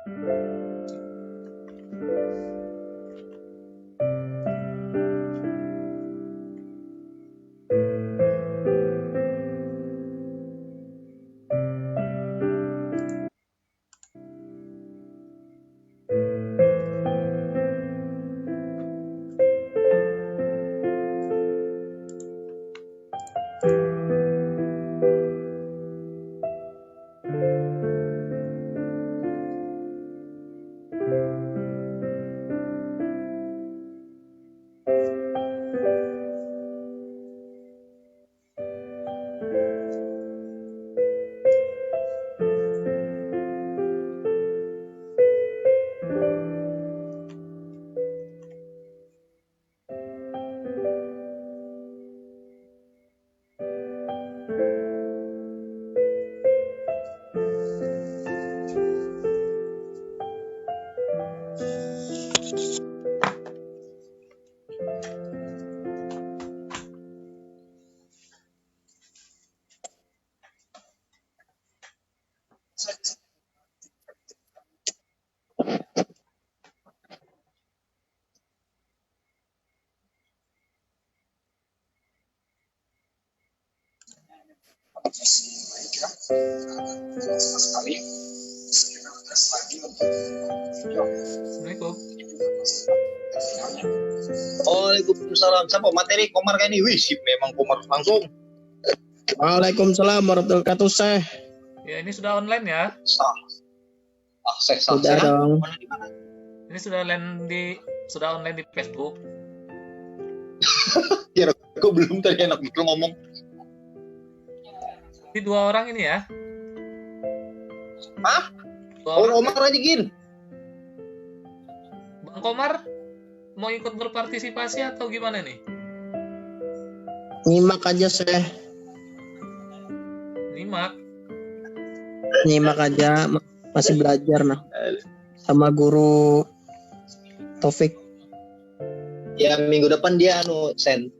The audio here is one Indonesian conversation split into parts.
Assalamualaikum. Waalaikumsalam. Siapa materi Komar kayak ini? Wih, sip, memang Komar langsung. Waalaikumsalam warahmatullahi wabarakatuh, Syekh. Ya, ini sudah online ya? Sah. Sah. Sudah dong. Ini sudah online di Facebook. Kira aku belum tadi enak betul ngomong. Ini 2 orang ini ya? Hah? 2 Oh, orang. Komar aja gin. Bang Komar mau ikut berpartisipasi atau gimana nih? Nyimak aja, Syekh. Nyimak aja, masih belajar nah. Sama guru Taufik. Ya minggu depan dia Sen.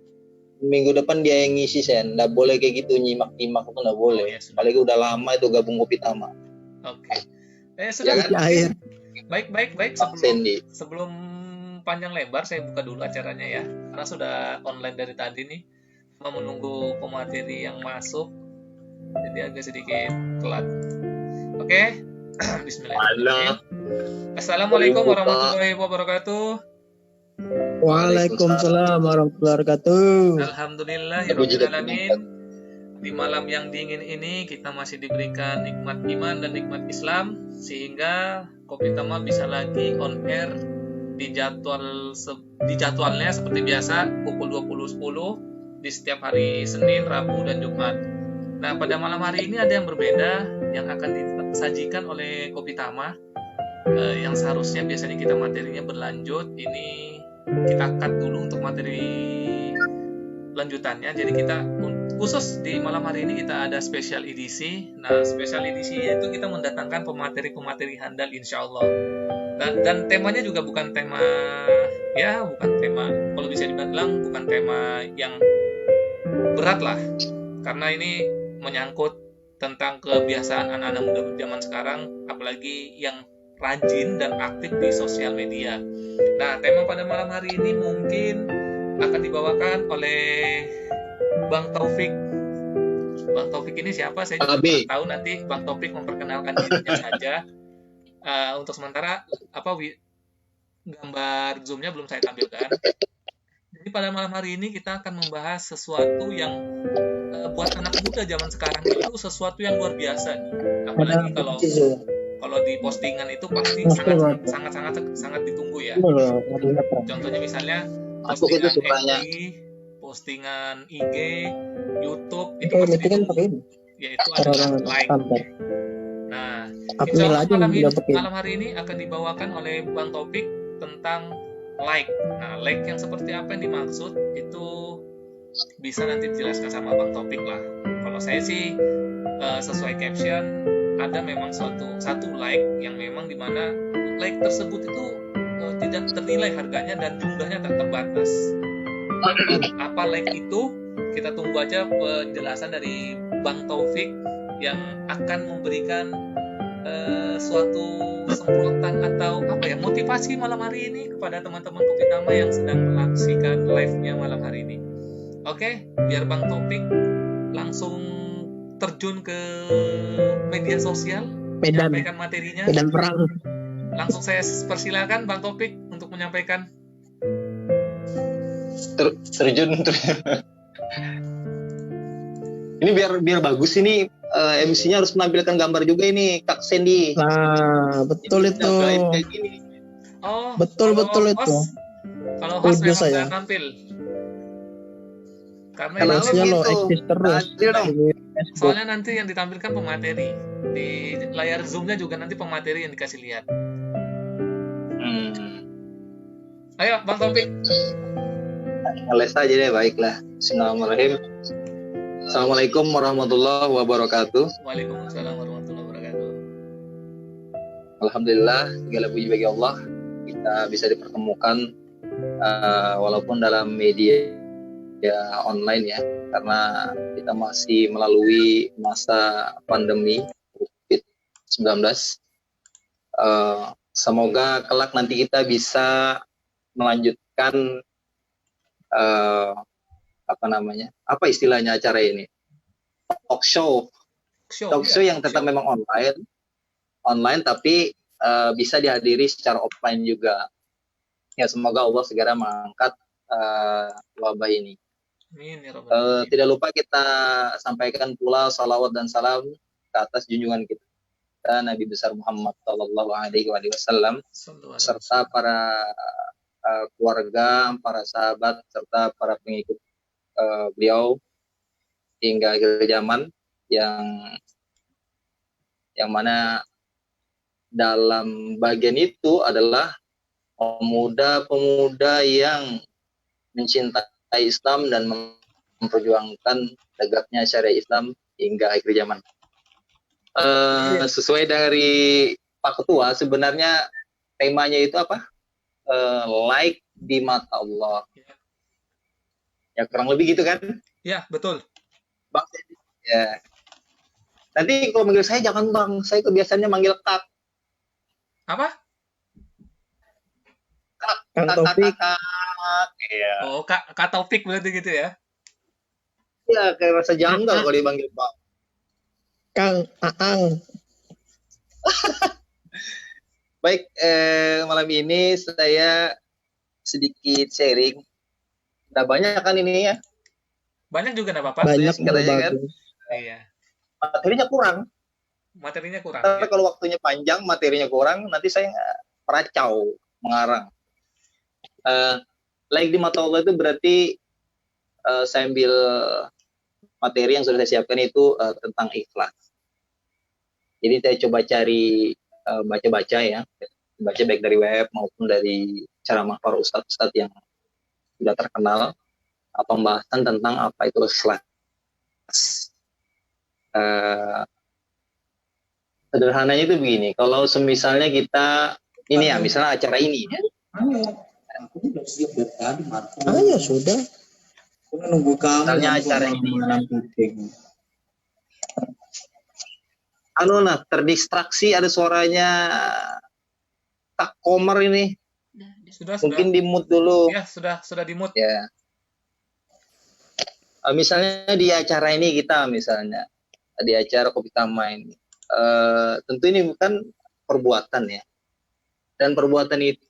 Minggu depan dia yang ngisi Sen. Nggak boleh kayak gitu nyimak-nyimak itu nggak boleh. Oh, ya, sudah. Apalagi udah lama itu gabung Kopi Tama. Oke. Sudah. Ya kan? Akhir. Baik. Sebelum panjang lebar saya buka dulu acaranya ya. Karena sudah online dari tadi nih. Cuma menunggu pemateri yang masuk. Jadi agak sedikit telat. Oke. Bismillahirrahmanirrahim. Assalamualaikum warahmatullahi wabarakatuh. Waalaikumsalam warahmatullahi wabarakatuh. Alhamdulillahirrahmanirrahim. Di malam yang dingin ini kita masih diberikan nikmat iman dan nikmat Islam sehingga Kopi Tama bisa lagi on air di jadwalnya seperti biasa pukul 20.10 di setiap hari Senin, Rabu, dan Jumat. Nah, pada malam hari ini ada yang berbeda yang akan disajikan oleh Kopi Tama yang seharusnya biasanya kita materinya berlanjut. Ini kita cut dulu untuk materi lanjutannya. Jadi kita khusus di malam hari ini kita ada special edisi. Nah, special edisi itu kita mendatangkan pemateri-pemateri handal insya Allah. Dan temanya juga bukan tema kalau bisa dibilang bukan tema yang berat lah. Karena ini menyangkut tentang kebiasaan anak-anak muda zaman sekarang, apalagi yang rajin dan aktif di sosial media. Nah, tema pada malam hari ini mungkin akan dibawakan oleh Bang Taufik. Bang Taufik ini siapa? Saya juga tidak tahu, nanti Bang Taufik memperkenalkan dirinya saja. Untuk sementara gambar zoom-nya belum saya tampilkan. Jadi pada malam hari ini kita akan membahas sesuatu yang buat anak muda zaman sekarang itu sesuatu yang luar biasa nih. Apalagi kalau di postingan itu pasti sangat ditunggu ya. Contohnya misalnya postingan FB, postingan IG, YouTube itu pasti ditunggu, yaitu adalah like. Nah, insya Allah malam hari ini akan dibawakan oleh Bang Taufik tentang like. Nah, like yang seperti apa yang dimaksud itu bisa nanti dijelaskan sama Bang Taufik lah. Kalau saya sih sesuai caption ada memang satu like yang memang dimana like tersebut itu tidak ternilai harganya dan jumlahnya tak terbatas. Apa like itu? Kita tunggu aja penjelasan dari Bang Taufik yang akan memberikan suatu motivasi malam hari ini kepada teman-teman Kopi Tama yang sedang menyaksikan live-nya malam hari ini. Oke, biar Bang Topik langsung terjun ke media sosial, Medan, menyampaikan materinya. medan perang. Langsung saya persilakan Bang Topik untuk menyampaikan. Terjun. Ini biar bagus ini, MC-nya harus menampilkan gambar juga ini Kak Sandy. Nah, betul itu. Gaib kayak gini. Oh, Betul kalau itu. host- Kalau host Setuju memang saya. nggak tampil. Karena Kenapa Harusnya lo gitu? eksis terus. Adil dong. Di Facebook. soalnya nanti yang ditampilkan pemateri. Di layar Zoom-nya juga nanti pemateri yang dikasih lihat. Ayo, Bang Topik. Ngeles aja deh, baiklah. Bismillahirrahmanirrahim. Assalamualaikum warahmatullahi wabarakatuh. Waalaikumsalam warahmatullahi wabarakatuh. Alhamdulillah, segala puji bagi Allah, kita bisa dipertemukan walaupun dalam media online ya, karena kita masih melalui masa pandemi COVID-19. Semoga kelak nanti kita bisa melanjutkan apa istilahnya acara ini, talk show yang tetap memang online tapi bisa dihadiri secara offline juga. Ya, semoga Allah segera mengangkat wabah ini. Amin ya rabbal alamin. Tidak lupa kita sampaikan pula salawat dan salam ke atas junjungan kita Nabi besar Muhammad Shallallahu Alaihi Wasallam, serta para keluarga, para sahabat, serta para pengikut beliau hingga akhir zaman, yang mana dalam bagian itu adalah pemuda-pemuda yang mencintai Islam dan memperjuangkan tegaknya syariat Islam hingga akhir zaman. Sesuai dari Pak Ketua, sebenarnya temanya itu apa? Like di mata Allah. Ya, kurang lebih gitu kan? Ya, betul. Bang, ya. Nanti kalau manggil saya jangan Bang, saya kebiasaannya manggil Kak. Apa? Kang Topik. Iya. Oh, Kak Topik berarti gitu ya? Ya, kayak rasa janggal kalau dipanggil Pak. Kang Aang. Baik, malam ini saya sedikit sharing. Udah banyak kan ini ya? Banyak juga nggak apa-apa. Banyak Katanya kan? bagus. Iya. Materinya kurang. Materinya kurang. Tapi Ya. kalau waktunya panjang, materinya kurang, nanti saya meracau, mengarang. Like di mata Allah itu berarti saya ambil materi yang sudah saya siapkan itu tentang ikhlas. Jadi saya coba cari baca-baca ya, baca baik dari web maupun dari ceramah para ustadz-ustadz yang sudah terkenal, atau pembahasan tentang apa itu ikhlas. Sederhananya itu begini, kalau misalnya kita ini ya, misalnya acara ini ya. Ya sudah. Nunggu kamu. Misalnya acara ini. Terdistraksi ada suaranya Kak Komar ini. Sudah. Mungkin di mute dulu. Ya, sudah di mute. Ya. Misalnya di acara ini kita misalnya di acara Kopi Tama ini, tentu ini bukan perbuatan ya, dan perbuatan itu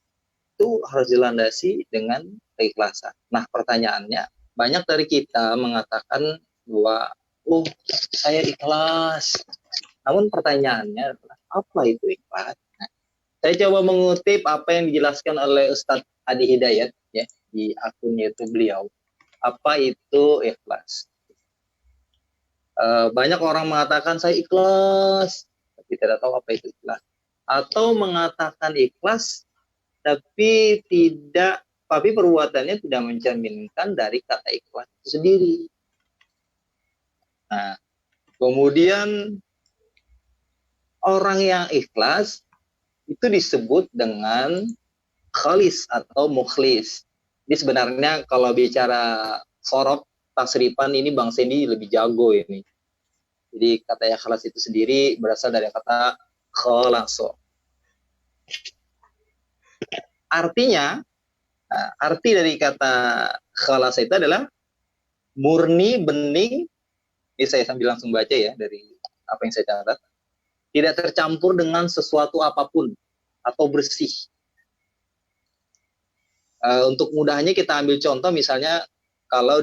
harus dilandasi dengan keikhlasan. Nah, pertanyaannya, banyak dari kita mengatakan bahwa saya ikhlas, namun pertanyaannya adalah apa itu ikhlas? Nah, saya coba mengutip apa yang dijelaskan oleh Ustadz Adi Hidayat ya di akun YouTube beliau. Apa itu ikhlas? Banyak orang mengatakan saya ikhlas, tapi tidak tahu apa itu ikhlas. Atau mengatakan ikhlas, tapi perbuatannya tidak mencerminkan dari kata ikhlas itu sendiri. Nah, kemudian orang yang ikhlas itu disebut dengan khalis atau mukhlis. Ini sebenarnya kalau bicara sorof tasrifan ini Bang Sandy lebih jago ini. Jadi kata ikhlas itu sendiri berasal dari kata khalaso. Artinya, arti dari kata khalas itu adalah murni, bening. Ini saya sambil langsung baca ya dari apa yang saya catat. Tidak tercampur dengan sesuatu apapun atau bersih. Untuk mudahnya kita ambil contoh misalnya kalau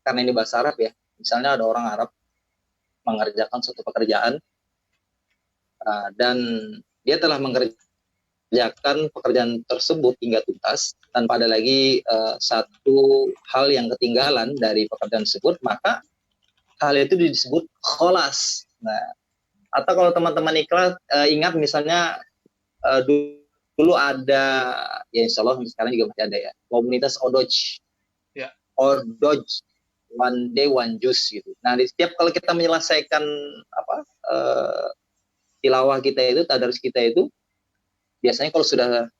karena ini bahasa Arab ya, misalnya ada orang Arab mengerjakan suatu pekerjaan dan dia telah mengerjakan pekerjaan tersebut hingga tuntas tanpa ada lagi satu hal yang ketinggalan dari pekerjaan tersebut, maka hal itu disebut kholas. Nah, atau kalau teman-teman ingat misalnya dulu ada, ya insya Allah sekarang juga masih ada ya, komunitas Odoj, Ya. Odoj, one day one juice gitu. Nah, di setiap kalau kita menyelesaikan tilawah kita itu, tadarus kita itu, biasanya kalau sudah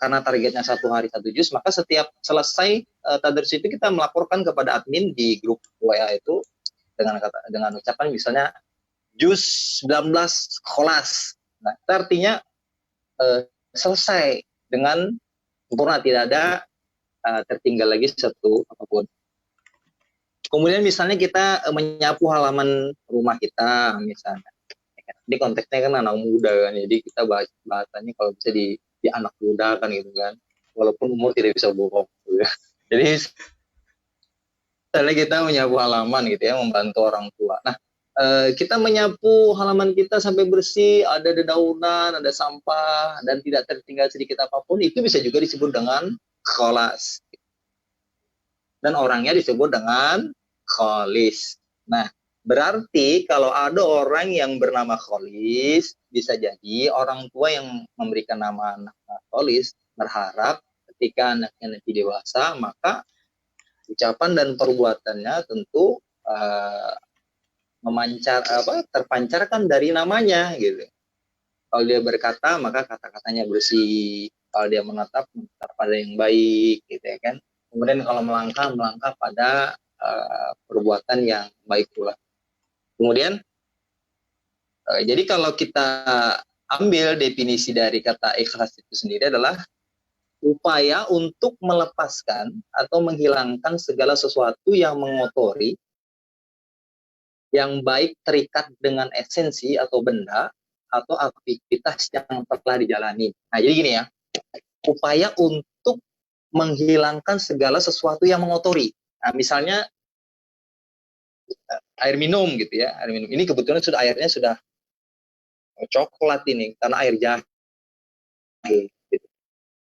karena targetnya 1 hari 1 juz, maka setiap selesai tadarus itu kita melaporkan kepada admin di grup WA itu dengan ucapan misalnya juz 19 kholas. Nah, itu artinya selesai dengan sempurna, tidak ada tertinggal lagi satu apapun. Kemudian misalnya kita menyapu halaman rumah kita misalnya. Ini konteksnya kan anak muda kan, jadi kita bahasanya kalau bisa di anak muda kan gitu kan, walaupun umur tidak bisa bohong gitu ya. Jadi misalnya kita menyapu halaman gitu ya, membantu orang tua. Nah, kita menyapu halaman kita sampai bersih, ada dedaunan, ada sampah, dan tidak tertinggal sedikit apapun, itu bisa juga disebut dengan kholas. Dan orangnya disebut dengan kholis. Nah, berarti kalau ada orang yang bernama kholis, bisa jadi orang tua yang memberikan nama anak kholis terharap ketika anaknya nanti dewasa, maka ucapan dan perbuatannya tentu terpancarkan dari namanya gitu. Kalau dia berkata, maka kata-katanya bersih. Kalau dia menatap pada yang baik, gitu ya kan. Kemudian kalau melangkah pada perbuatan yang baik pula. Kemudian, jadi kalau kita ambil definisi dari kata ikhlas itu sendiri adalah upaya untuk melepaskan atau menghilangkan segala sesuatu yang mengotori, yang baik terikat dengan esensi atau benda atau aktivitas yang telah dijalani. Nah, jadi gini ya, upaya untuk menghilangkan segala sesuatu yang mengotori. Nah, misalnya air minum gitu ya, air minum ini kebetulan airnya sudah coklat ini karena air jahe. Gitu.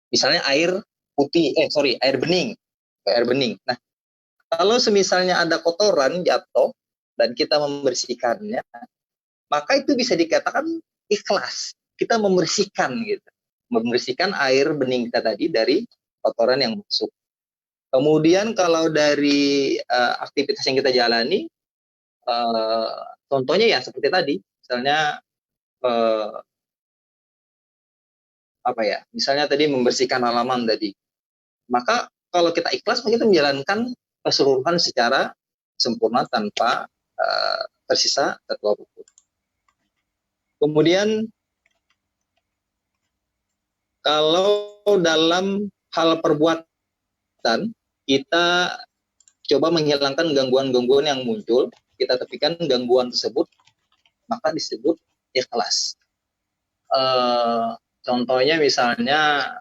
Misalnya air putih, air bening. Nah, kalau semisalnya ada kotoran jatuh dan kita membersihkannya, maka itu bisa dikatakan ikhlas. Kita membersihkan gitu. Membersihkan air bening kita tadi dari kotoran yang masuk. Kemudian kalau dari aktivitas yang kita jalani, contohnya ya seperti tadi, misalnya misalnya tadi membersihkan halaman tadi. Maka kalau kita ikhlas, maka kita menjalankan keseluruhan secara sempurna tanpa tersisa satu apapun. Kemudian kalau dalam hal perbuatan, kita coba menghilangkan gangguan-gangguan yang muncul, kita tepikan gangguan tersebut, maka disebut ikhlas. Contohnya misalnya,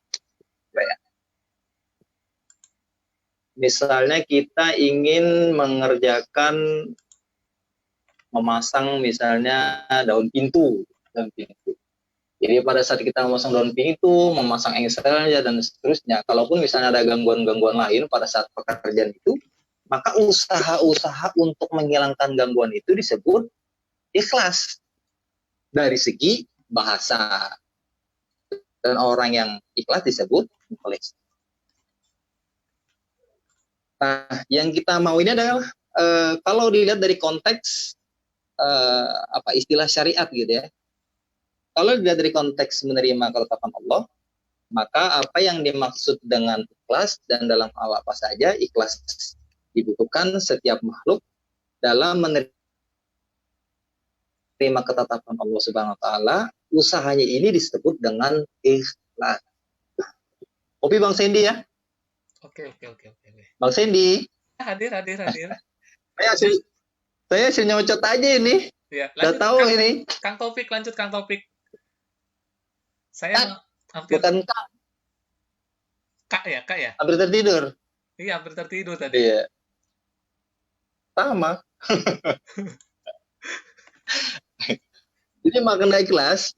misalnya kita ingin memasang misalnya daun pintu. Jadi pada saat kita memasang daun pintu, memasang engselnya dan seterusnya, kalaupun misalnya ada gangguan-gangguan lain pada saat pekerjaan itu, maka usaha-usaha untuk menghilangkan gangguan itu disebut ikhlas dari segi bahasa. Dan orang yang ikhlas disebut mukhlis. Nah, yang kita mau ini adalah kalau dilihat dari konteks istilah syariat gitu ya. Kalau dilihat dari konteks menerima ketetapan Allah, maka apa yang dimaksud dengan ikhlas dan dalam hal apa saja ikhlas dibutuhkan setiap makhluk dalam menerima ketetapan Allah Subhanahu wa taala usahanya ini disebut dengan ikhlas. Kopi Bang Sandy ya. Oke. Bang Sandy. Hadir. Saya hasil, saya hasil nyocot aja ini. Ya, Udah lanjut tahu Kang, ini. lanjut Kang Topik. Saya hampir Bukan Kak, Kak ya. hampir tertidur. Iya, hampir tertidur tadi. Iya. Sama. Jadi makna ikhlas,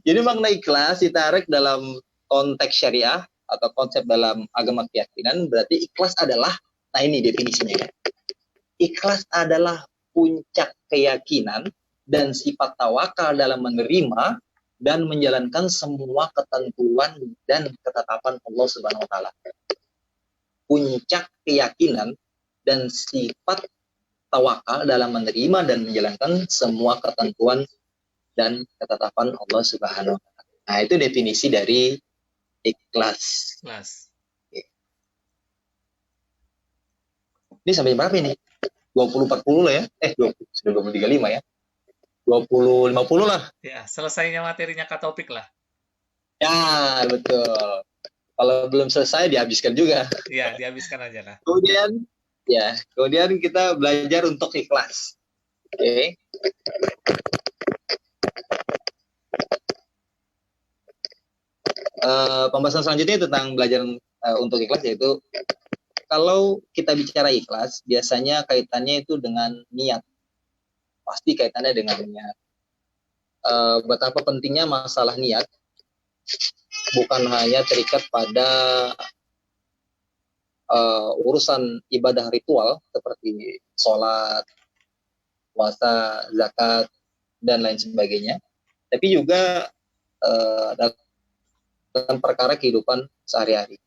jadi makna ikhlas ditarik dalam konteks syariah atau konsep dalam agama keyakinan, berarti ikhlas adalah, nah ini definisinya ya. Ikhlas adalah puncak keyakinan dan sifat tawakal dalam menerima dan menjalankan semua ketentuan dan ketetapan Allah Subhanahu wa taala. Puncak keyakinan dan sifat tawakal dalam menerima dan menjalankan semua ketentuan dan ketetapan Allah Subhanahu wa taala. Nah, itu definisi dari ikhlas. Ini sampai berapa ini? 20-40 lah ya. 20, sudah 20-35 ya. 20-50 lah. Ya, selesainya materinya Kak Topik lah. Ya, betul. Kalau belum selesai dihabiskan juga. Iya, dihabiskan aja lah. Kemudian kita belajar untuk ikhlas. Oke. Pembahasan selanjutnya tentang belajar untuk ikhlas, yaitu kalau kita bicara ikhlas, biasanya kaitannya itu dengan niat. Pasti kaitannya dengan niat. Betapa pentingnya masalah niat, bukan hanya terikat pada urusan ibadah ritual seperti sholat, puasa, zakat, dan lain sebagainya, tapi juga dalam perkara kehidupan sehari-hari.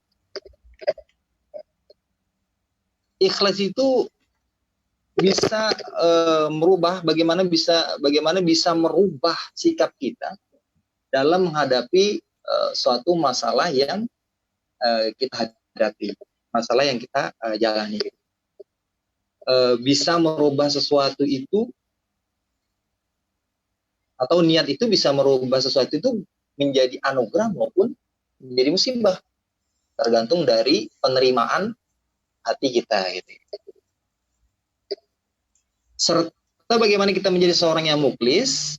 Ikhlas itu bisa merubah bagaimana bisa merubah sikap kita dalam menghadapi suatu masalah yang kita hadapi, masalah yang kita jalani. Bisa merubah sesuatu itu, atau niat itu bisa merubah sesuatu itu menjadi anugerah maupun menjadi musibah, tergantung dari penerimaan hati kita gitu. Serta bagaimana kita menjadi seorang yang muklis,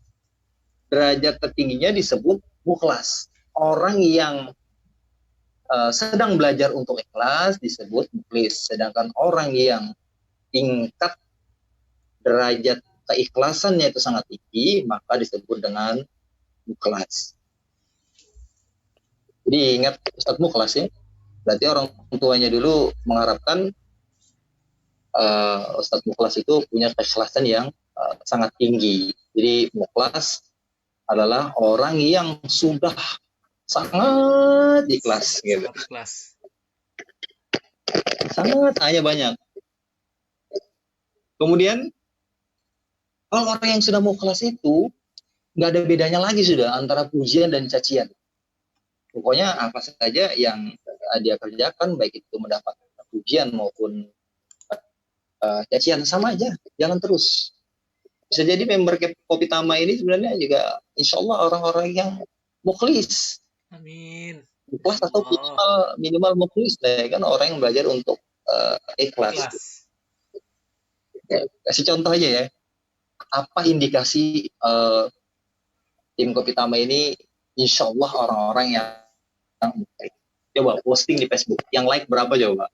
derajat tertingginya disebut mukhlas. Orang yang sedang belajar untuk ikhlas disebut mukhlis, sedangkan orang yang tingkat derajat keikhlasannya itu sangat tinggi, maka disebut dengan mukhlas. Jadi ingat Ustadz Mukhlas ya, berarti orang tuanya dulu mengharapkan Ustadz Mukhlas itu punya keikhlasan yang sangat tinggi. Jadi mukhlas adalah orang yang sudah sangat ikhlas gitu. Sangat hanya banyak. Kemudian kalau orang yang sudah mukhlas itu nggak ada bedanya lagi sudah antara pujian dan cacian. Pokoknya apa saja yang dia kerjakan, baik itu mendapat pujian maupun cacian, sama aja, jalan terus. Bisa jadi member Kopi Tama ini sebenarnya juga insya Allah orang-orang yang mukhlis. Amin. Ikhlas atau minimal mukhlis, kan orang yang belajar untuk ikhlas. Ya, kasih contoh aja ya. Apa indikasi tim Kopi Tama ini insya Allah orang-orang yang mukhlis? Coba posting di Facebook, yang like berapa coba?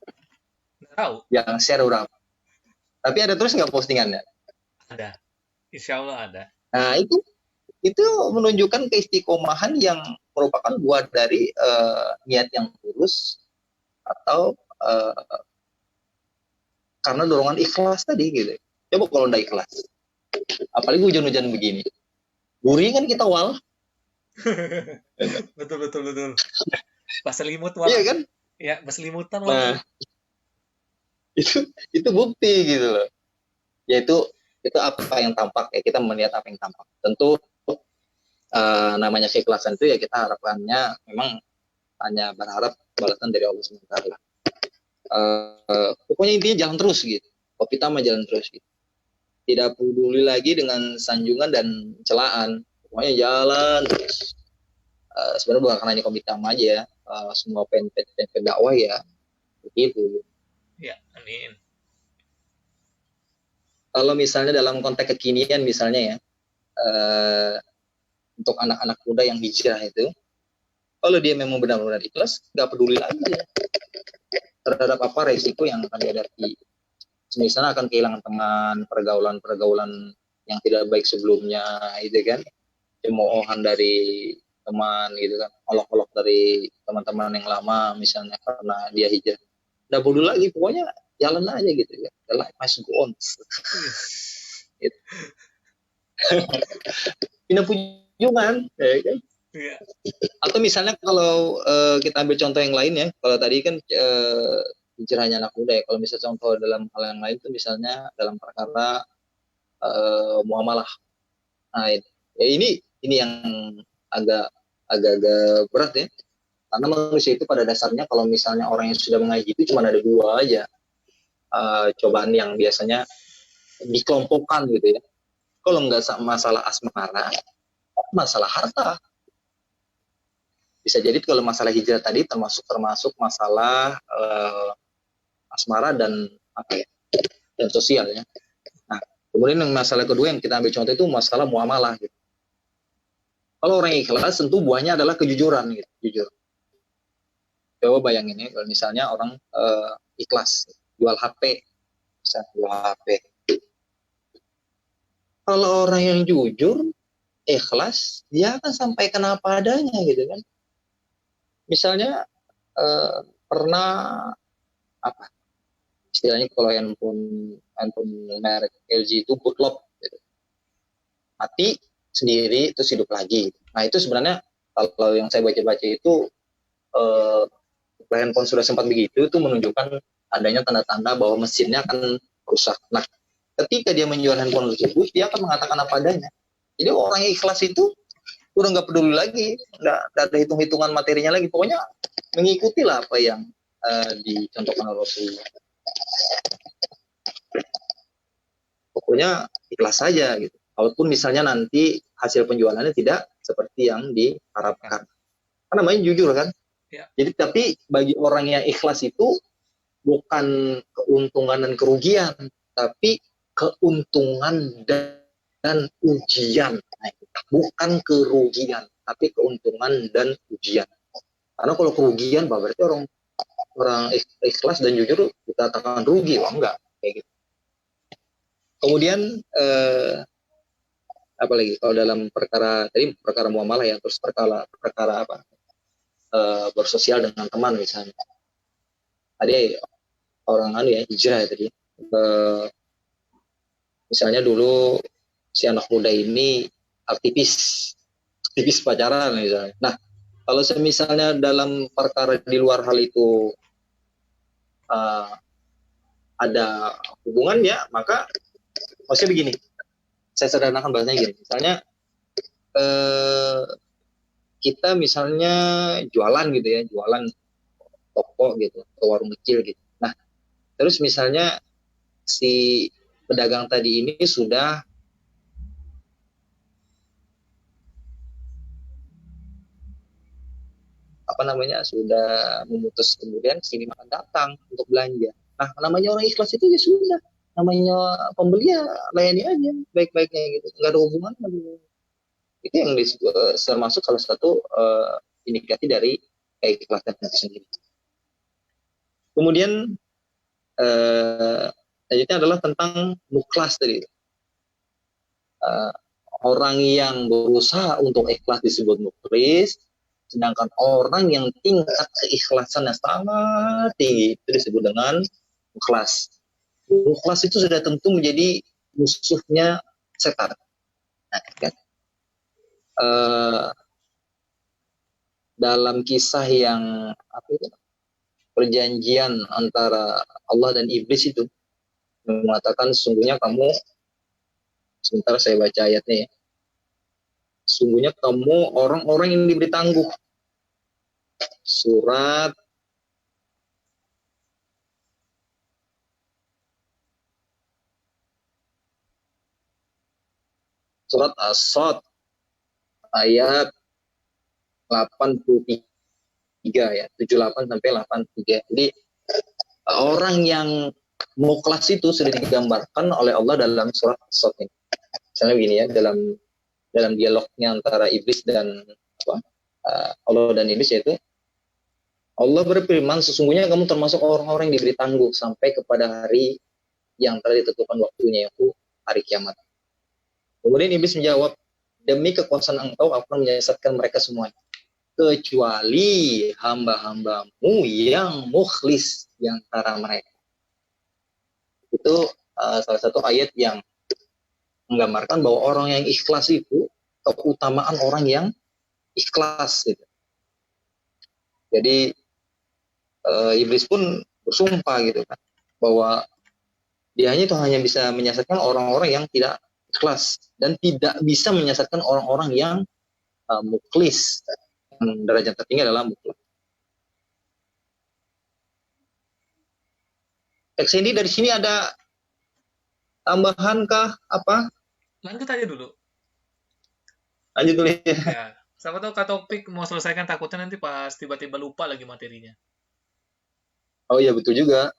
Tahu. Yang share berapa? Tapi ada terus nggak postingannya? Ada. Insya Allah ada. Nah, itu menunjukkan keistiqomahan yang merupakan buah dari niat yang tulus atau karena dorongan ikhlas tadi gitu. Coba kalau udah ikhlas, apalagi hujan-hujan begini, gurih kan kita wal. betul. Berselimut wal. Iya kan? Ya, berselimutan wal. Nah, itu bukti gitu loh. Yaitu apa yang tampak ya, kita melihat apa yang tampak. Tentu namanya keikhlasan itu ya kita harapannya memang hanya berharap balasan dari Allah SWT. Pokoknya intinya jalan terus gitu. Kopi Tama jalan terus gitu. Tidak peduli lagi dengan sanjungan dan celaan. Pokoknya jalan terus. Sebenarnya bukan karena ini Komitama aja ya, semua penpet dakwah ya begitu. Ya, amin. Kalau misalnya dalam konteks kekinian misalnya ya, untuk anak-anak muda yang hijrah itu, kalau dia memang benar-benar ikhlas, nggak peduli lagi ya terhadap apa resiko yang akan dihadapi. Misalnya akan kehilangan teman, pergaulan-pergaulan yang tidak baik sebelumnya, gitu kan, cemoohan dari teman, gitu kan, olok-olok dari teman-teman yang lama, misalnya karena dia hijrah. Nggak peduli lagi, pokoknya jalan aja gitu ya. The life must go on. Gitu. Pindah kunjungan, ya kan? Iya. Atau misalnya kalau kita ambil contoh yang lain ya, kalau tadi kan hijrahnya anak muda ya, kalau misalnya contoh dalam hal yang lain itu misalnya dalam perkara muamalah. Nah, ya ini yang agak berat ya, karena manusia itu pada dasarnya kalau misalnya orang yang sudah mengaji itu cuma ada dua aja cobaan yang biasanya dikelompokkan gitu ya. Kalau nggak masalah asmara, masalah harta. Bisa jadi kalau masalah hijrah tadi termasuk masalah asmara dan apa ya, dan sosial ya. Nah, kemudian yang masalah kedua yang kita ambil contoh itu masalah muamalah gitu. Kalau orang ikhlas tentu buahnya adalah kejujuran gitu, jujur. Coba bayangin ya kalau misalnya orang ikhlas jual HP, misalnya jual HP. Kalau orang yang jujur, ikhlas, dia akan sampaikan apa adanya gitu kan. Misalnya pernah apa istilahnya kalau handphone merek LG itu bootlock gitu. Mati sendiri terus hidup lagi. Nah itu sebenarnya kalau yang saya baca-baca itu handphone sudah sempat begitu itu menunjukkan adanya tanda-tanda bahwa mesinnya akan rusak. Nah ketika dia menjual handphone tersebut dia akan mengatakan apa adanya. Jadi orang yang ikhlas itu udah nggak peduli lagi, nggak ada hitung-hitungan materinya lagi. Pokoknya mengikuti lah apa yang dicontohkan oleh Rasulullah. Pokoknya ikhlas saja gitu. Walaupun misalnya nanti hasil penjualannya tidak seperti yang diharapkan. Karena namanya jujur kan. Ya. Jadi tapi bagi orang yang ikhlas itu bukan keuntungan dan kerugian, tapi keuntungan dan ujian. Nah, bukan kerugian, tapi keuntungan dan ujian. Karena kalau kerugian, berarti orang ikhlas dan jujur kita katakan rugi, enggak kayak gitu. Kemudian apalagi kalau dalam perkara muamalah ya, terus perkara apa bersosial dengan teman misalnya. Tadi orang ya hijrah ya tadi. Misalnya dulu si anak muda ini aktivis pacaran misalnya. Nah kalau misalnya dalam perkara di luar hal itu ada hubungannya, maka maksudnya begini, saya sederhanakan bahasanya gini, misalnya kita misalnya jualan gitu ya, jualan toko gitu, atau warung kecil gitu. Nah, terus misalnya si pedagang tadi ini sudah sudah memutus kemudian sini makan datang untuk belanja. Nah, namanya orang ikhlas itu ya sudah, namanya pembeli ya layani aja baik-baiknya gitu, nggak ada hubungan. Itu yang termasuk salah satu indikasi dari keikhlasan itu sendiri. Kemudian selanjutnya adalah tentang mukhlas tadi. Orang yang berusaha untuk ikhlas disebut mukhlis, sedangkan orang yang tingkat keikhlasannya sangat tinggi itu disebut dengan mukhlas. Mukhlas itu sudah tentu menjadi musuhnya setan. Nah, kan? Dalam kisah yang perjanjian antara Allah dan iblis itu mengatakan sesungguhnya kamu, sebentar saya baca ayatnya ya, sesungguhnya kamu orang-orang yang diberi tangguh. Surat As-Sad ayat 83 ya, 78 sampai 83. Jadi orang yang mukhlas itu sudah digambarkan oleh Allah dalam surat As-Saff ini. Misalnya begini ya, dalam dialognya antara iblis dan Allah dan iblis, yaitu Allah berfirman, sesungguhnya kamu termasuk orang-orang yang diberi tangguh sampai kepada hari yang telah ditentukan waktunya, yaitu hari kiamat. Kemudian iblis menjawab, demi kekuasaan engkau aku akan menyesatkan mereka semuanya, kecuali hamba-hambamu yang mukhlis di antara mereka. Itu salah satu ayat yang menggambarkan bahwa orang yang ikhlas itu keutamaan orang yang ikhlas gitu. Jadi iblis pun bersumpah gitu kan, bahwa dia hanya bisa menyesatkan orang-orang yang tidak ikhlas dan tidak bisa menyesatkan orang-orang yang mukhlis. Derajat tertinggi adalah mukhlas. Ini dari sini ada tambahan kah apa? Lanjut aja dulu. Lanjut dulu ya. Ya, siapa tahu Kak Topik mau selesaikan, takutnya nanti pas tiba-tiba lupa lagi materinya. Oh iya betul juga.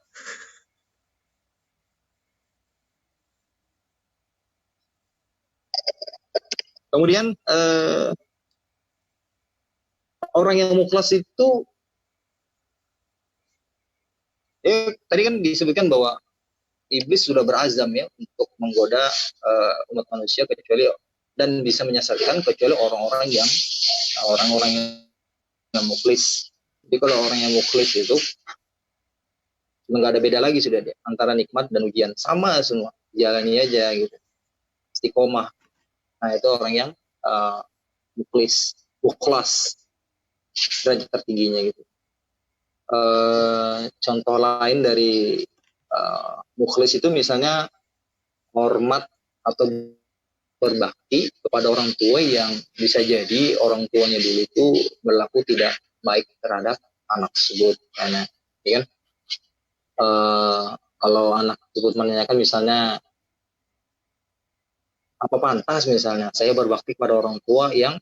Kemudian orang yang mukhlas itu tadi kan disebutkan bahwa iblis sudah berazam ya untuk menggoda umat manusia kecuali dan bisa menyesatkan kecuali orang-orang yang mukhlis. Jadi kalau orang yang mukhlis itu nggak ada beda lagi sudah deh antara nikmat dan ujian, sama semua, jalani aja gitu, istiqomah. Nah itu orang yang mukhlas derajat tertingginya gitu. Contoh lain dari mukhlis itu misalnya hormat atau berbakti kepada orang tua yang bisa jadi orang tuanya dulu itu berlaku tidak baik terhadap anak tersebut. Karena ya kan, kalau anak tersebut menanyakan misalnya apa pantas misalnya saya berbakti kepada orang tua yang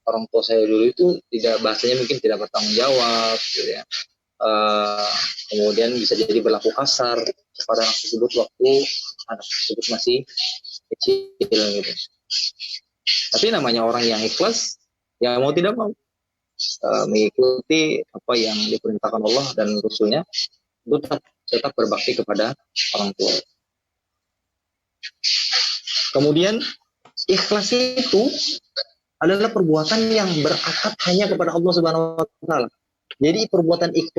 orang tua saya dulu itu tidak, bahasanya mungkin tidak bertanggung jawab gitu ya. Kemudian bisa jadi berlaku kasar kepada anak tersebut waktu anak tersebut masih kecil gitu. Tapi namanya orang yang ikhlas, ya mau tidak mau mengikuti apa yang diperintahkan Allah dan Rasulnya, itu tetap berbakti kepada orang tua. Kemudian ikhlas itu adalah perbuatan yang berakar hanya kepada Allah Subhanahu wa taala. Jadi perbuatan yang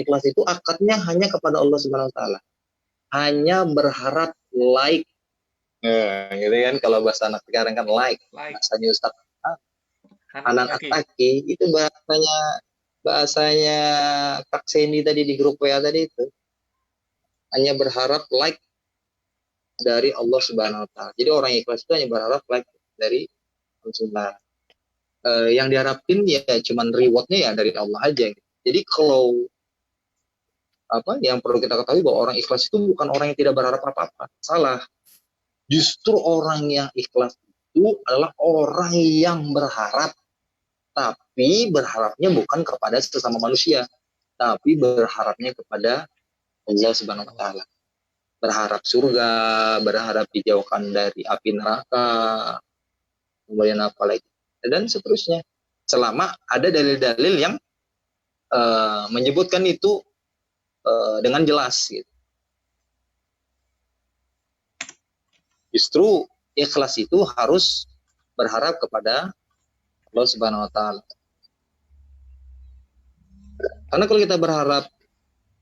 ikhlas itu akadnya hanya kepada Allah Subhanahu wa taala. Hanya berharap like. Gitu kan, kalau bahasa anak sekarang kan like. Bahasanya Ustaz Hanan Ataki itu bahasanya Kak Sendi tadi di grup WA tadi itu. Hanya berharap like dari Allah Subhanahu wa taala. Jadi orang ikhlas itu hanya berharap like dari Allah Subhanahu. Yang diharapin ya cuman rewardnya ya dari Allah aja. Jadi kalau yang perlu kita ketahui bahwa orang ikhlas itu bukan orang yang tidak berharap apa-apa. Salah. Justru orang yang ikhlas itu adalah orang yang berharap, tapi berharapnya bukan kepada sesama manusia, tapi berharapnya kepada Allah Subhanahu wa taala. Berharap surga, berharap dijauhkan dari api neraka, kemudian apa lagi, dan seterusnya. Selama ada dalil-dalil yang menyebutkan itu dengan jelas gitu. Justru ikhlas itu harus berharap kepada Allah Subhanahu wa taala. Karena kalau kita berharap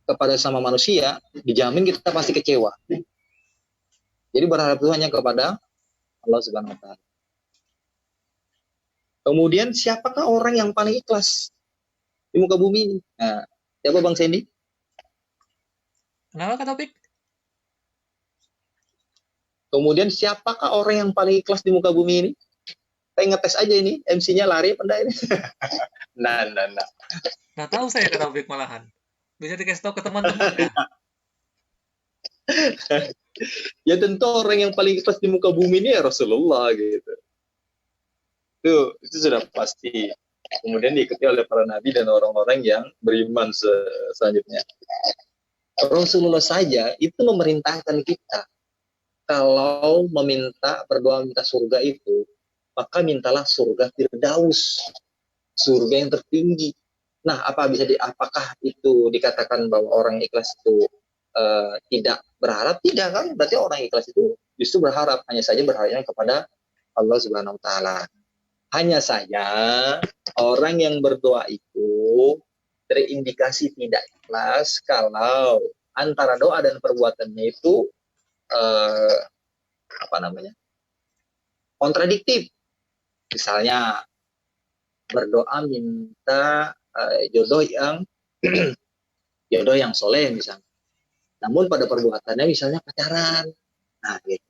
kepada sama manusia, dijamin kita pasti kecewa. Jadi berharap itu hanya kepada Allah Subhanahu wa taala. Kemudian siapakah orang yang paling ikhlas di muka bumi ini? Nah, siapa Bang Sandy? Kenapa Kak Topik? Kemudian siapakah orang yang paling ikhlas di muka bumi ini? Saya ngetes aja ini, MC-nya lari apa enggak ini? Nah. Nggak tahu saya Kak Topik malahan. Bisa dikasih tahu ke teman-teman ya? Ya tentu orang yang paling ikhlas di muka bumi ini ya Rasulullah gitu. Itu sudah pasti. Kemudian diikuti oleh para nabi dan orang-orang yang beriman selanjutnya. Rasulullah saja itu memerintahkan kita kalau berdoa minta surga itu, maka mintalah surga Firdaus, surga yang tertinggi. Nah, apakah itu dikatakan bahwa orang ikhlas itu tidak berharap? Tidak kan? Berarti orang ikhlas itu justru berharap, hanya saja berharapnya kepada Allah Subhanahu wa taala. Hanya saja orang yang berdoa itu terindikasi tidak ikhlas kalau antara doa dan perbuatannya itu kontradiktif. Misalnya berdoa minta jodoh yang soleh misalnya. Namun pada perbuatannya misalnya pacaran. Nah, gitu.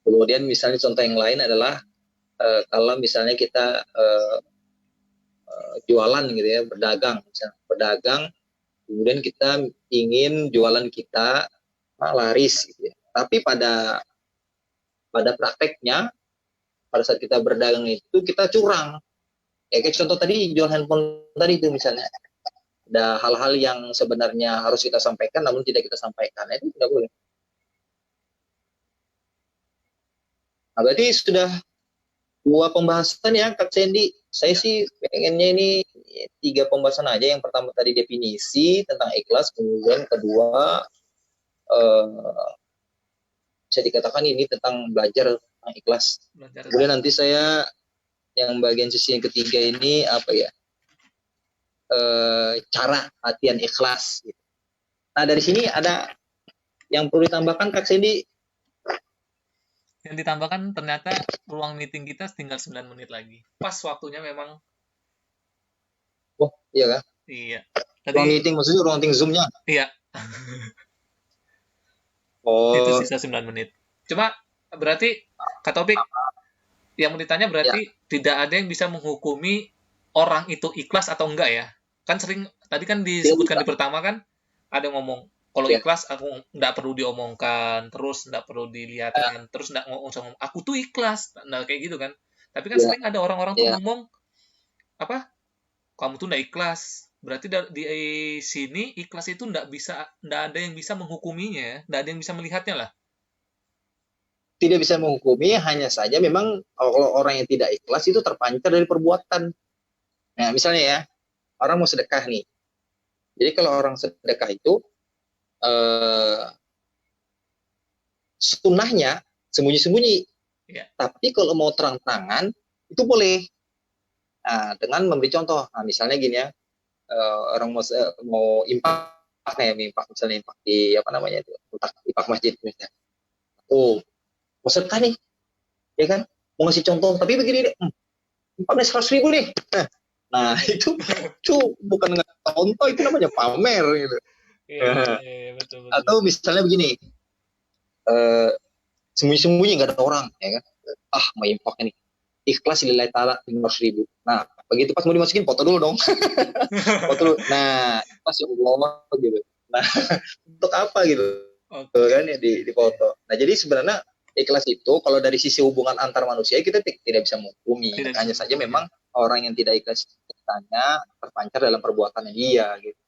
Kemudian misalnya contoh yang lain adalah kalau misalnya kita jualan gitu ya, berdagang, kemudian kita ingin jualan kita laris gitu ya. Tapi pada prakteknya pada saat kita berdagang itu kita curang. Ya kayak contoh tadi jual handphone tadi itu misalnya. Ada hal-hal yang sebenarnya harus kita sampaikan namun tidak kita sampaikan. Itu tidak boleh. Nah, berarti sudah 2 pembahasan ya Kak Sandy. Saya sih pengennya ini 3 pembahasan aja. Yang pertama tadi definisi tentang ikhlas, kemudian kedua bisa dikatakan ini tentang belajar tentang ikhlas. Kemudian nanti saya yang bagian sisi yang ketiga ini cara latihan ikhlas. Nah dari sini ada yang perlu ditambahkan Kak Sandy? Yang ditambahkan ternyata ruang meeting kita tinggal 9 menit lagi. Pas waktunya memang. Oh iya kan? Iya. Ruang meeting maksudnya ruang meeting Zoom-nya? Iya. Oh. Itu sisa 9 menit. Cuma berarti Kak Topik yang mau ditanya berarti tidak ada yang bisa menghukumi orang itu ikhlas atau enggak ya? Kan sering tadi kan disebutkan di pertama kan ada yang ngomong kalau ikhlas aku enggak perlu diomongkan, terus enggak perlu dilihatkan, terus enggak ngomong aku tuh ikhlas. Nah kayak gitu kan. Tapi kan sering ada orang-orang tuh ngomong apa? Kamu tuh enggak ikhlas. Berarti di sini ikhlas itu enggak ada yang bisa menghukuminya, enggak ada yang bisa melihatnya lah. Tidak bisa menghukumi, hanya saja memang kalau orang yang tidak ikhlas itu terpancar dari perbuatan. Nah, misalnya ya, orang mau sedekah nih. Jadi kalau orang sedekah itu sunnahnya sembunyi-sembunyi. Ya. Tapi kalau mau terang-terangan itu boleh. Nah, dengan memberi contoh. Nah, misalnya gini ya, orang mau infak misalnya infak di infak masjid misalnya. Oh, mau sedekah nih, ya kan? Mau ngasih contoh, tapi begini deh, infaknya 100.000 nih. Nah, itu bukan contoh, itu namanya pamer gitu. Betul. Atau misalnya begini, sembunyi-sembunyi nggak ada orang, ya kan? Mau infaknya nih, ikhlas lillahi ta'ala 500.000. Nah, begitu pas mau dimasukin foto dulu dong. Foto dulu. Nah, pas ya Allah gitu. Nah, untuk apa gitu? Kan ya di foto. Nah, jadi sebenarnya ikhlas itu kalau dari sisi hubungan antar manusia kita tidak bisa menghukumi. Hanya saja memang orang yang tidak ikhlas kitanya terpancar dalam perbuatannya dia gitu.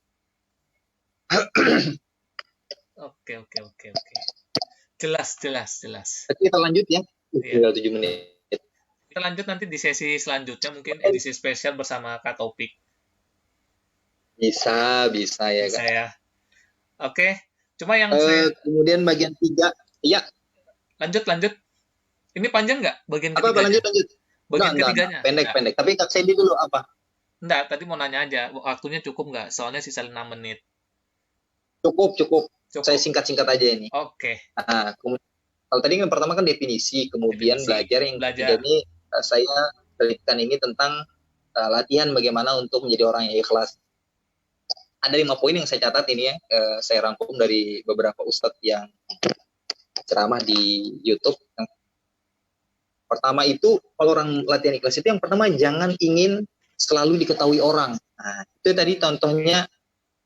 Oke. Jelas. Jadi kita lanjut ya. Tinggal 7 menit. Kita lanjut nanti di sesi selanjutnya mungkin edisi spesial bersama Kak Topik. Bisa ya kan. Ya. Oke. Cuma yang kemudian bagian 3 ya. Lanjut. Ini panjang nggak bagian ketiganya? Lanjut. Bagian Enggak, ketiganya. Pendek. Tapi Kak Sandy dulu apa? Enggak, tadi mau nanya aja. Waktunya cukup nggak? Soalnya sisa 6 menit. Cukup. Saya singkat-singkat aja ini. Oke. Nah, kalau tadi yang pertama kan definisi, kemudian belajar. Yang ketiga ini saya terlihatkan ini tentang latihan bagaimana untuk menjadi orang yang ikhlas. Ada 5 poin yang saya catat ini ya. Saya rangkum dari beberapa ustadz yang ceramah di YouTube. Yang pertama itu kalau orang latihan ikhlas itu yang pertama jangan ingin selalu diketahui orang. Nah, itu tadi contohnya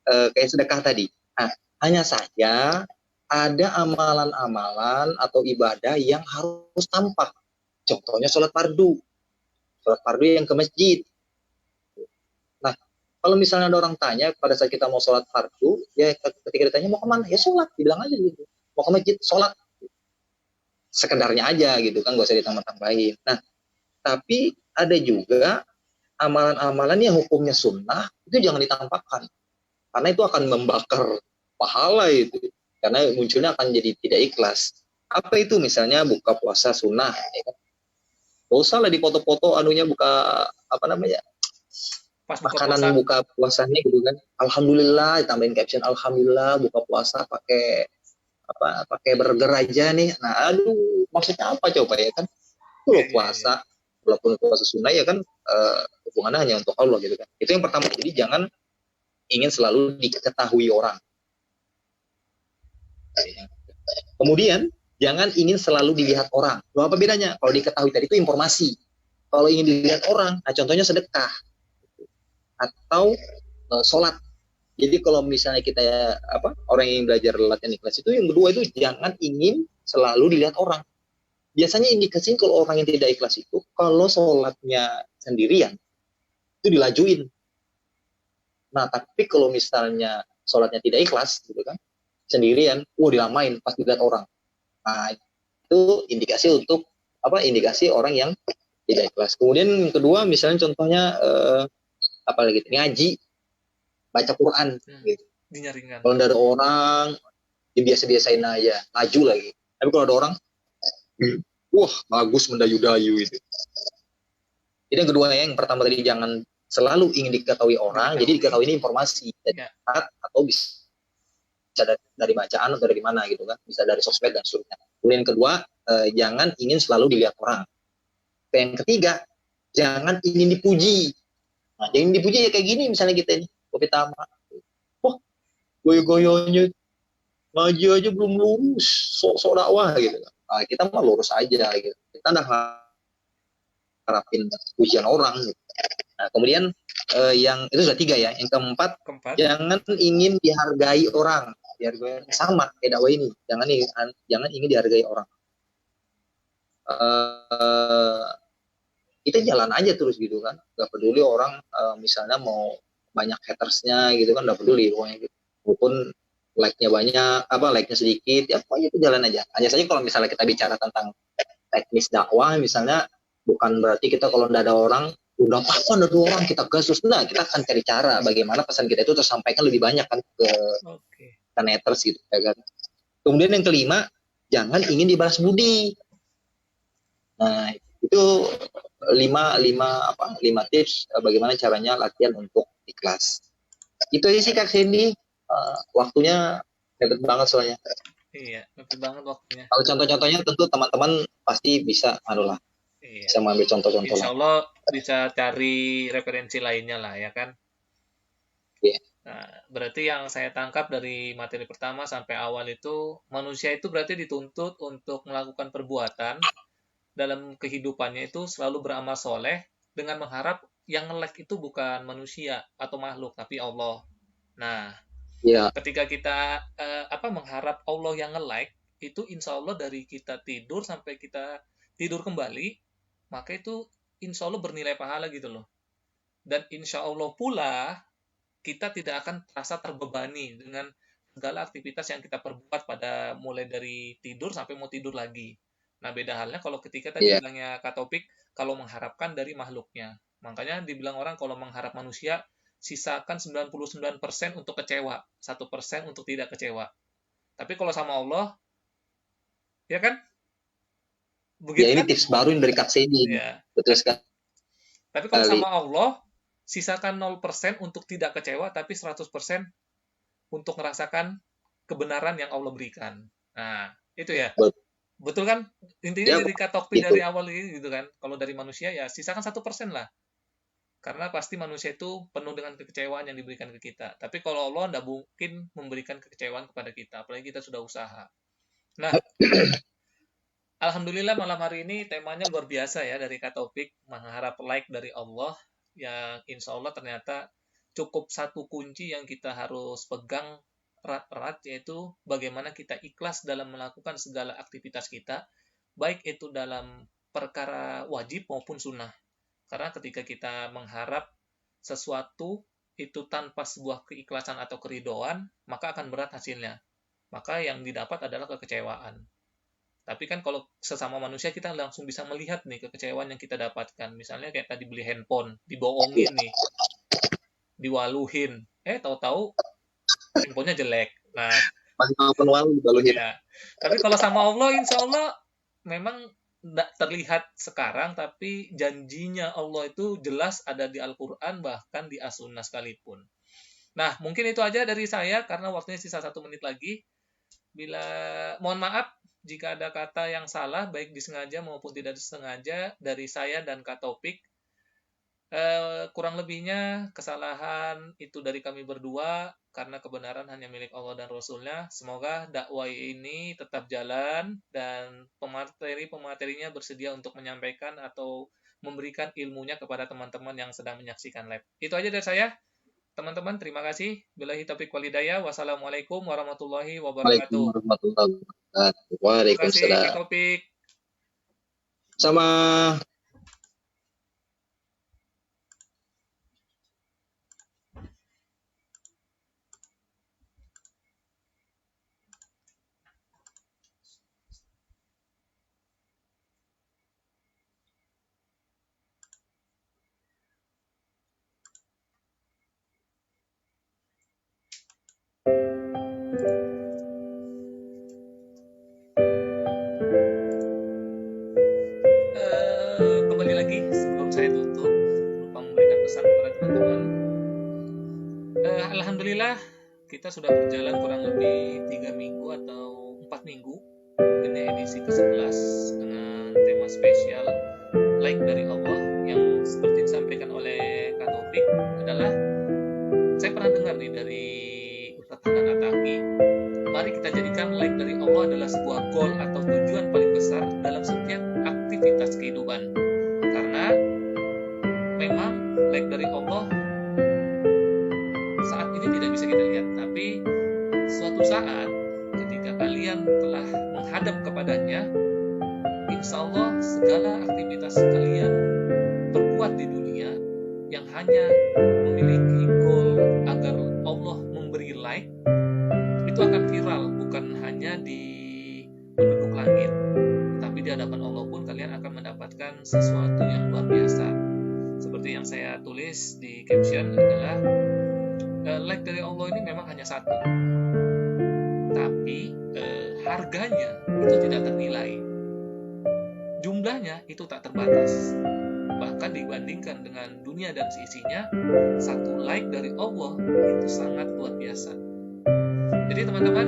kayak sedekah tadi. Nah, hanya saja ada amalan-amalan atau ibadah yang harus tampak. Contohnya sholat fardu yang ke masjid. Nah, kalau misalnya ada orang tanya pada saat kita mau sholat fardu, ya ketika ditanya mau kemana, ya sholat, dibilang aja gitu. Mau ke masjid, sholat. Sekedarnya aja gitu kan, gak usah ditambah-tambahin. Nah, tapi ada juga amalan-amalan yang hukumnya sunnah, itu jangan ditampakkan. Karena itu akan membakar pahala itu. Karena munculnya akan jadi tidak ikhlas. Apa itu? Misalnya buka puasa sunnah. Ya kan? Gak usah lah dipoto-foto anunya buka, apa namanya, Pas buka makanan puasa. buka puasanya gitu kan. Alhamdulillah, ditambahin caption Alhamdulillah buka puasa pakai burger aja nih. Nah, aduh, maksudnya apa coba ya kan? Itu loh puasa. Walaupun puasa sunnah ya kan hubungannya hanya untuk Allah gitu kan. Itu yang pertama. Jadi jangan ingin selalu diketahui orang. Kemudian jangan ingin selalu dilihat orang. Loh, apa bedanya? Kalau diketahui tadi itu informasi. Kalau ingin dilihat orang, nah contohnya sedekah atau sholat. Jadi kalau misalnya kita orang yang belajar latihan ikhlas itu yang kedua itu jangan ingin selalu dilihat orang. Biasanya indikasi kalau orang yang tidak ikhlas itu kalau sholatnya sendirian itu dilajuin. Nah tapi kalau misalnya sholatnya tidak ikhlas gitu kan sendirian, dilamain pas dilihat orang. Nah itu indikasi untuk indikasi orang yang tidak ikhlas. Kemudian yang kedua misalnya contohnya apalagi ngaji, baca Quran gitu. Dinyaringkan. Kalau ada orang dibiasa-biasain aja, maju lagi. Tapi kalau ada orang wah bagus mendayu-dayu itu. Jadi yang kedua yang pertama tadi jangan selalu ingin diketahui orang, jadi diketahui ini informasi dari atau bisa dari bacaan atau dari mana gitu kan, bisa dari sosmed dan seterusnya. Kemudian yang kedua jangan ingin selalu dilihat orang. Yang ketiga jangan ingin dipuji. Nah, jangan dipuji ya kayak gini misalnya kita ini Kopi Tama. Wah, goyo-goyonya ngaji aja belum lurus, sok-sok dakwah gitu. Nah, kita mah lurus aja gitu. Kita udah harapin pujian orang gitu. Nah, kemudian yang itu sudah 3 ya. Yang keempat, jangan ingin dihargai orang. Dihargai sama kayak dakwah ini. Jangan ingin dihargai orang. Kita jalan aja terus gitu kan, nggak peduli orang misalnya mau banyak hatersnya gitu kan, nggak peduli pokoknya gitu. Walaupun like-nya banyak, like-nya sedikit, ya pokoknya itu jalan aja. Hanya saja kalau misalnya kita bicara tentang teknis dakwah misalnya, bukan berarti kita kalau nggak ada orang, udah apa ada 2 orang kita gas terus. Nah, kita akan cari cara bagaimana pesan kita itu tersampaikan lebih banyak kan ke haters gitu ya kan. Kemudian yang kelima, jangan ingin dibalas budi. Nah, itu 5 tips bagaimana caranya latihan untuk ikhlas. Itu aja sih Kak Sandy. Waktunya mepet banget soalnya. Iya, mepet banget waktunya. Kalau contoh-contohnya tentu teman-teman pasti bisa bisa mengambil contoh-contoh. Insya Allah bisa cari referensi lainnya lah ya kan. Iya. Nah, berarti yang saya tangkap dari materi pertama sampai awal itu, manusia itu berarti dituntut untuk melakukan perbuatan dalam kehidupannya itu selalu beramal soleh dengan mengharap yang nge-like itu bukan manusia atau makhluk tapi Allah. Nah, ketika kita mengharap Allah yang nge-like itu insya Allah dari kita tidur sampai kita tidur kembali, maka itu insya Allah bernilai pahala gitu loh. Dan insya Allah pula kita tidak akan terasa terbebani dengan segala aktivitas yang kita perbuat pada mulai dari tidur sampai mau tidur lagi. Nah, beda halnya kalau ketika tadi bilangnya Kak Topik, kalau mengharapkan dari makhluknya. Makanya dibilang orang kalau mengharap manusia, sisakan 99% untuk kecewa, 1% untuk tidak kecewa. Tapi kalau sama Allah, ya kan? Begitu ya, ini kan? Tips baru dari Kak Sandy. Ya. Betul sekali. Tapi kalau sama Allah, sisakan 0% untuk tidak kecewa, tapi 100% untuk merasakan kebenaran yang Allah berikan. Nah, itu ya. Betul kan? Intinya dari Kak Topik dari awal ini gitu kan. Kalau dari manusia ya sisakan 1% lah. Karena pasti manusia itu penuh dengan kekecewaan yang diberikan ke kita. Tapi kalau Allah tidak mungkin memberikan kekecewaan kepada kita. Apalagi kita sudah usaha. Nah, alhamdulillah malam hari ini temanya luar biasa ya dari Kak Topik. Mengharap like dari Allah. Yang insya Allah ternyata cukup satu kunci yang kita harus pegang erat-erat, yaitu bagaimana kita ikhlas dalam melakukan segala aktivitas kita, baik itu dalam perkara wajib maupun sunnah. Karena ketika kita mengharap sesuatu itu tanpa sebuah keikhlasan atau keridhaan, maka akan berat hasilnya. Maka yang didapat adalah kekecewaan. Tapi kan kalau sesama manusia kita langsung bisa melihat nih kekecewaan yang kita dapatkan. Misalnya kayak tadi beli handphone, dibohongin nih, diwaluhin, tahu-tahu handphonenya jelek. Nah, masih maupun walu dibaluhin. ya. Tapi kalau sama Allah, insya Allah memang tidak terlihat sekarang, tapi janjinya Allah itu jelas ada di Al-Quran, bahkan di As-Sunnah sekalipun. Nah, mungkin itu aja dari saya, karena waktunya sisa 1 menit lagi. Mohon maaf jika ada kata yang salah, baik disengaja maupun tidak disengaja, dari saya dan Kak Taufik. Kurang lebihnya kesalahan itu dari kami berdua, karena kebenaran hanya milik Allah dan Rasulnya. Semoga dakwah ini tetap jalan dan pemateri-pematerinya bersedia untuk menyampaikan atau memberikan ilmunya kepada teman-teman yang sedang menyaksikan live. Itu aja dari saya. Teman-teman, terima kasih. Billahi taufiq wal hidayah. Wassalamualaikum warahmatullahi wabarakatuh. Waalaikumsalam. Terima kasih, Kak Taufik. Sama. Kembali lagi sebelum saya tutup, lupa memberikan pesan kepada teman-teman. Alhamdulillah kita sudah berjalan kurang lebih 3 minggu atau 4 minggu. Ini edisi ke-11 dengan tema spesial like dari Allah, yang seperti disampaikan oleh Kak Taufik adalah, saya pernah dengar nih dari Ustaz Hanan Ataki, mari kita jadikan like dari Allah adalah sebuah goal atau tujuan paling besar dalam setiap aktivitas kehidupan. Karena memang like dari Allah saat ini tidak bisa kita lihat, tapi suatu saat ketika kalian telah menghadap kepadanya, insya Allah segala aktivitas kalian berbuat di dunia yang hanya memiliki goal agar Allah memberi like, itu akan viral, bukan hanya di penduduk langit, tapi di hadapan Allah pun kalian akan mendapatkan sesuatu yang luar biasa. Seperti yang saya tulis di caption adalah, like dari Allah ini memang hanya satu, tapi harganya itu tidak ternilai, jumlahnya itu tak terbatas. Bahkan dibandingkan dengan dunia dan seisinya, satu like dari Allah itu sangat luar biasa. Jadi teman-teman,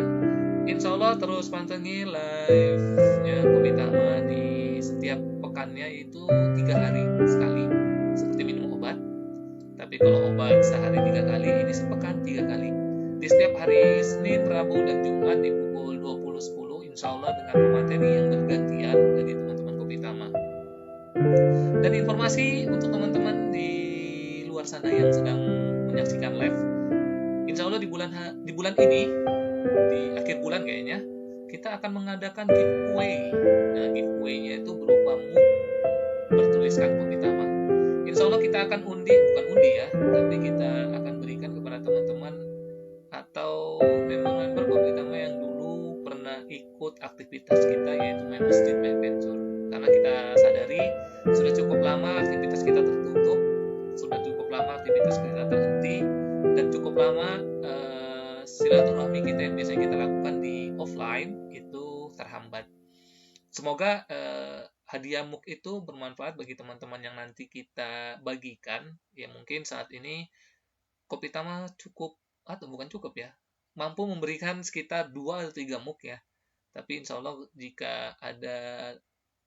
insya Allah terus pantengin live-nya Kopi Tama di setiap pekannya itu 3 hari sekali, seperti minum obat. Tapi kalau obat sehari 3 kali, ini sepekan 3 kali. Di setiap hari Senin, Rabu, dan Jumat di pukul 20.10, insya Allah dengan pemateri yang bergantian dari teman-teman Kopi Tama. Dan informasi untuk teman-teman di luar sana yang sedang menyaksikan live, insya Allah di bulan ini, di akhir bulan kayaknya, kita akan mengadakan giveaway. Nah, giveaway-nya itu berupa mug bertuliskan Kopi Tama. Insya Allah kita akan bukan undi ya, tapi kita akan berikan kepada teman-teman atau member-member Kopi Tama yang dulu pernah ikut aktivitas kita, yaitu member Street Adventure. Karena kita sadari sudah cukup lama aktivitas kita tertutup, sudah cukup lama aktivitas kita terhenti, dan cukup lama silaturahmi kita yang biasanya kita lakukan di offline itu terhambat. Semoga hadiah MOOC itu bermanfaat bagi teman-teman yang nanti kita bagikan. Ya mungkin saat ini Kopi Tama cukup, atau bukan cukup ya, mampu memberikan sekitar 2 atau 3 MOOC ya. Tapi insya Allah jika ada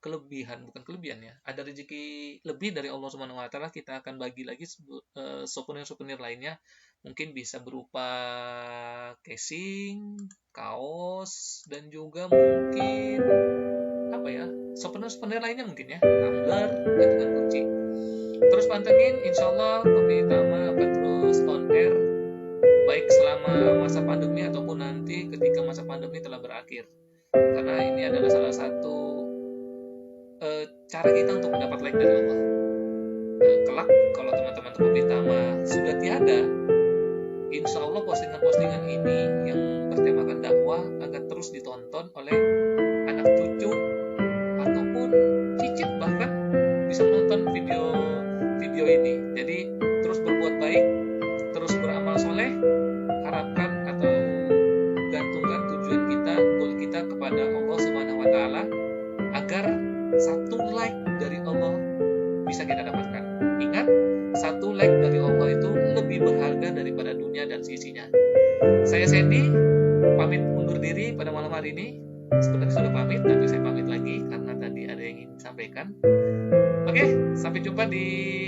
ada rezeki lebih dari Allah Subhanahu wa taala, kita akan bagi lagi souvenir-souvenir lainnya. Mungkin bisa berupa casing, kaos, dan juga mungkin souvenir lainnya mungkin ya, tumbler, gantungan kunci. Terus pantengin, insya Allah Kopi Tama akan terus on air, baik selama masa pandemi ataupun nanti ketika masa pandemi telah berakhir. Karena ini adalah salah satu cara kita untuk mendapat like dari Allah. Kelak kalau teman-teman Kopi Tama sudah tiada, insya Allah postingan-postingan ini yang bertemakan dakwah akan terus ditonton oleh anak cucu ataupun cicit, bahkan bisa menonton video ini. Jadi terus berbuat baik, terus beramal soleh, harapkan atau gantungkan tujuan kita, goal kita kepada Allah Subhanahu wa Ta'ala, agar satu like dari Allah bisa kita dapatkan. Ingat, satu like dari Allah itu lebih berharga daripada dunia dan sisinya. Saya Sandy, pamit undur diri pada malam hari ini. Sebenarnya sudah pamit, tapi saya pamit lagi karena tadi ada yang ingin disampaikan. Oke, sampai jumpa di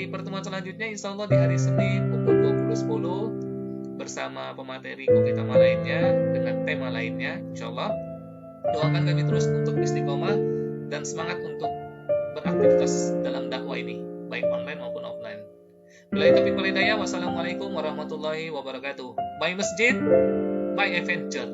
pertemuan selanjutnya, insya Allah di hari Senin pukul 20.10 bersama pemateri Kopi Tama lainnya dengan tema lainnya, insya Allah. Doakan kami terus untuk istiqomah dan semangat untuk beraktivitas dalam dakwah ini, baik online maupun offline. Billahi taufiq wal hidayah. Wassalamualaikum warahmatullahi wabarakatuh. My Masjid, my adventure.